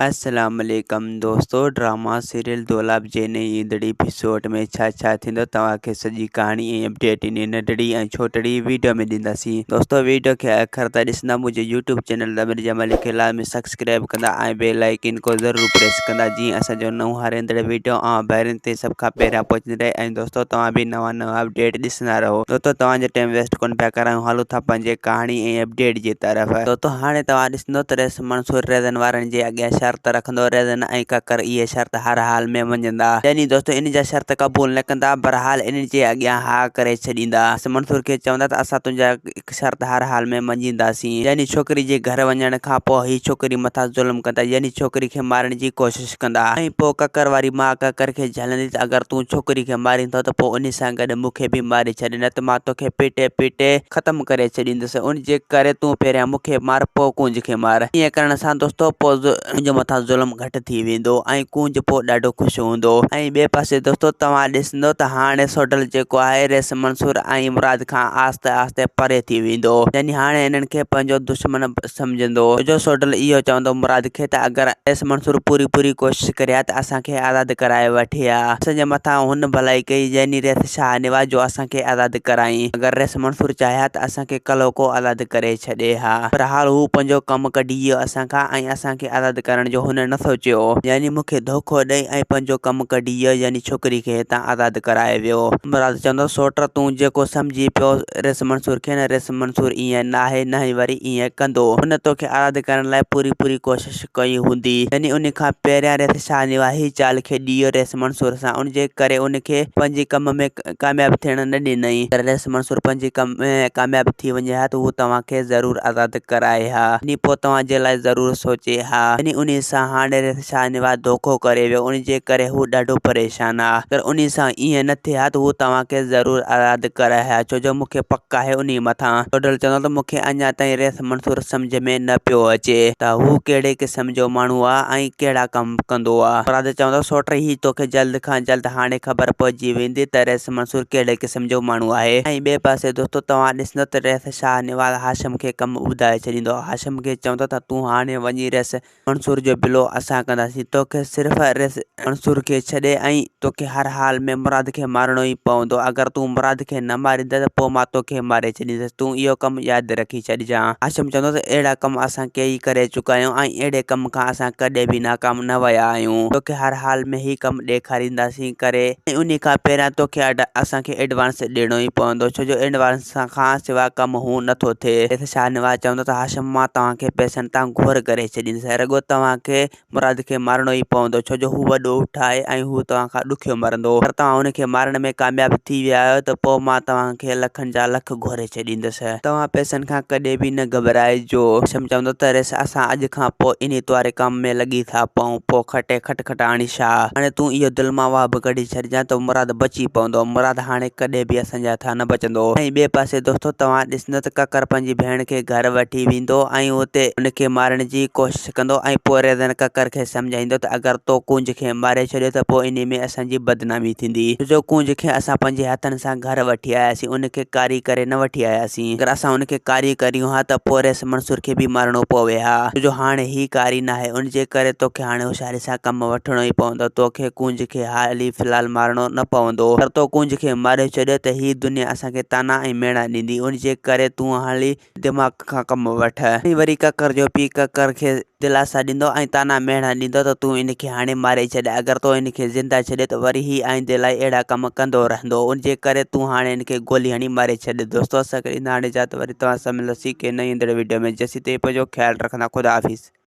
अस्सलाम वालेकुम दोस्तों। ड्रामा सीरियल दोलाब जे नई ईंदड़ी एपिसोड में छा थींदो तव्हांखे सॼी कहाणी ऐं अपडेट इन नंढड़ी ऐं छोटड़ी वीडियो में ॾींदासीं। दोस्तों वीडियो खे आख़िर ताईं ॾिसंदा, मुंहिंजे यूट्यूब चैनल अमीर जमाल खे लाज़मी सब्सक्राइब कंदा ऐं बेल आइकन को ज़रूरु प्रेस कंदा, जीअं असांजो नओं हारंदड़ वीडियो ॿाहिरिनि ते सभ खां पहिरियां पहुचंदी रहे। ऐं दोस्तों तव्हां बि नवां अपडेट ॾिसंदा रहो। दोस्तों तव्हांजो टाइम वेस्ट कोन पिया करायूं, हलूं था पंहिंजे कहाणी ऐं अपडेट जी तरफ़। दोस्तों हाणे तव्हां ॾिसंदो त रेस मंसूर रेज़न वारनि जे अॻियां शर्त रखंदो। रेज़न ऐं ककर इहे शर्त हर हाल में मञंदा, यानी दोस्तों इन जा शर्त क़बूल न कंदा, बहरहाल इन जे अॻियां हा करे छॾींदा। मंसूर खे चवंदा त असां तुंहिंजा शर्त हर हाल में मञींदासीं, यानी छोकिरी जे घर वञण खां पोइ ही छोकिरी मथां ज़ुल्म कंदा, यानी छोकिरी खे मारण जी कोशिश कंदा। ऐं पोइ ककर वारी मां ककर खे झलंदी त अगरि तूं छोकिरी खे मारींदो त पोइ उन सां गॾु मूंखे बि मारे छॾ, न त मां तोखे पीटे पीटे ख़तमु करे छॾींदुसि। उन जे करे तूं पहिरियां मूंखे मार, पोइ कुंज खे मार। ईअं करण सां दोस्तों पोइ मुंहिंजे मथां ज़ुल्म घटि थी वेंदो ऐं कुंज पोइ ॾाढो ख़ुशि हूंदो। ऐं ॿिए पासे दोस्तों तव्हां ॾिसंदो त हाणे सोडल जेको आहे रेस मंसूर ऐं मुराद खां आस्ते आस्ते परे थी वेंदो, यानी हाणे हिननि खे पंहिंजो दुश्मन सम्झंदो। जो सोडल इहो चवंदो मुराद खे त अगरि रेस मंसूर पूरी कोशिशि करे त असांखे आज़ादु कराए वठी आ, असांजे मथां हुन भलाई कई, यानी रेस शाहनवाज जो असांखे आज़ादु कराई। अगरि रेस मंसूर चाहिया त असांखे कलो को आज़ादु करे छॾे हा, पर हाल हू पंहिंजो कमु कढी वियो असांखां ऐं असांखे आज़ादु करण जो हुन न सोचियो, यानी मूंखे धोखो ॾेई ऐं पंहिंजो कमु कढी वियो, यानी छोकिरी खे हितां आज़ादु कराए वियो। मुराद चवंदो सोट तूं जेको सम्झी पियो रेस मंसूर खे, न रेस मंसूर ईअं न आहे, न ई वरी ईअं कंदो। हुन तोखे आज़ादु करण लाइ पूरी कोशिशि कई हूंदी, यानी उन खां पहिरियां रेस शाहनवाज ही चाल खेॾी वियो रेस मंसूर सां, उन जे करे उनखे पंहिंजे कम में कामयाबु थियण न ॾिनई। रेस मंसूर पंहिंजे कम में कामयाबु थी वञे हा त हू तव्हांखे ज़रूरु आज़ादु कराए हा, यानी पोइ तव्हांजे लाइ ज़रूरु सोचे हा। यानी उन सां हाणे रेस शाहनवाज धोखो करे वियो, उन जे करे हू ॾाढो परेशान आहे। अगरि उन सां ईअं न थिए हा त हू तव्हांखे ज़रूरु आज़ादु कराए हा, छो जो मूंखे पक आहे उन मथां। सोडल चवंदो त मूंखे अञा ताईं रेस मंसूर सम्झ में न पियो अचे त हू कहिड़े क़िस्म जो माण्हू आहे ऐं कहिड़ा कम कंदो आहे। मुराद चवंदो सोट ही तोखे जल्द खां जल्द हाणे ख़बर पइजी वेंदी त रेस मंसूर कहिड़े क़िस्म जो माण्हू आहे। ऐं ॿिए पासे दोस्तों तव्हां ॾिसंदो त रेस शाहनवाज हाशिम खे कमु ॿुधाए छॾींदो। हाशिम खे चवंदो त तूं हाणे वञी रेस मंसूर जो बिलो असां कंदासीं, तोखे सिर्फ़ु रेस मंसूर खे छॾे ऐं तोखे हर हाल में मुराद खे मारणो ई पवंदो। अगरि तूं मुराद खे न मारींदे त पोइ मां तोखे मारे छॾींदुसि, तूं इहो कमु यादि रखी छॾिजांइ। हाशिम चवंदो त अहिड़ा कम असां कई करे चुका आहियूं ऐं अहिड़े कम खां असां कॾहिं बि नाकाम न विया आहियूं, तोखे हर हाल में ही कमु ॾेखारींदासीं करे। ऐं उन खां पहिरियां तोखे असांखे एडवांस ॾियणो ई पवंदो, छो जो एडवांस खां सवाइ कमु हू नथो थिए। रेस शाहनवाज चवंदो त हाशिम मां तव्हांखे पैसनि तां घुर करे छॾींदुसि, रुॻो तव्हांखे मुराद खे मारणो ई पवंदो, छो जो हू वॾो उठ आहे ऐं हू तव्हां खां ॾुखियो मरंदो। पर तव्हां हुनखे मारण में कामयाबु थी विया आहियो त पोइ मां तव्हांखे लखनि जा लख घुरे छॾींदुसि, तव्हां पैसनि खां कॾहिं बि न घबराइजो। हाशिम चवंदो त रेस असां अॼु खां पोइ इन वारे कम में लॻी था पऊं, पोइ खटखटाणी छा, हाणे तूं इहो दिलि मां वाह बि कढी छॾिजांइ त मुराद बची पवंदो। मुराद हाणे कॾहिं बि असांजे हथां न बचंदो। ऐं ॿिए पासे दोस्तों तव्हां ॾिसंदो त ककर पंहिंजी भेण खे घर वठी वेंदो ऐं हुते उनखे मारण जी कोशिशि कंदो ऐं पोइ रेज़न ककर खे सम्झाईंदो त अगरि तो कुंज खे मारे छॾियो त पोइ इन में असांजी बदनामी थींदी, जो कुंज खे असां पंहिंजे हथनि सां घर वठी आयासीं, उनखे कारी करे न वठी आयासीं। अगरि असां उनखे कारी करियूं हा त पोइ रेस मंसूर खे बि मारणो पवे हा, छो जो हाणे ही कारी न आहे, उन जे करे तोखे हाणे होशियारी सां कमु वठिणो ई पवंदो। तोखे कुंज खे हाली फ़िलहाल मारणो न पवंदो, पर तो कुंज खे मारे छॾियो त ही दुनिया असांखे ताना ऐं मेणा ॾींदी, उन जे करे तूं हाली दिमाग़ खां कमु वठ। ऐं वरी ककर जो पीउ ककर खे दिलासा ॾींदो ऐं ताना मेणा ॾींदो त तूं इनखे हाणे मारे छॾ, अगरि तो इनखे ज़िंदा छॾे त वरी ही आईंदे लाइ अहिड़ा कम कंदो रहंदो, उन जे करे तूं हाणे इनखे गोली हणी मारे छॾ। दोस्तों असांखे ईंदा हाणे इजाज़त, वरी तव्हां सां मिलंदासीं के नई ईंदड़ वीडियो में। जेसीं ताईं पंहिंजो ख़्यालु रखंदा, ख़ुदा हाफ़िज़।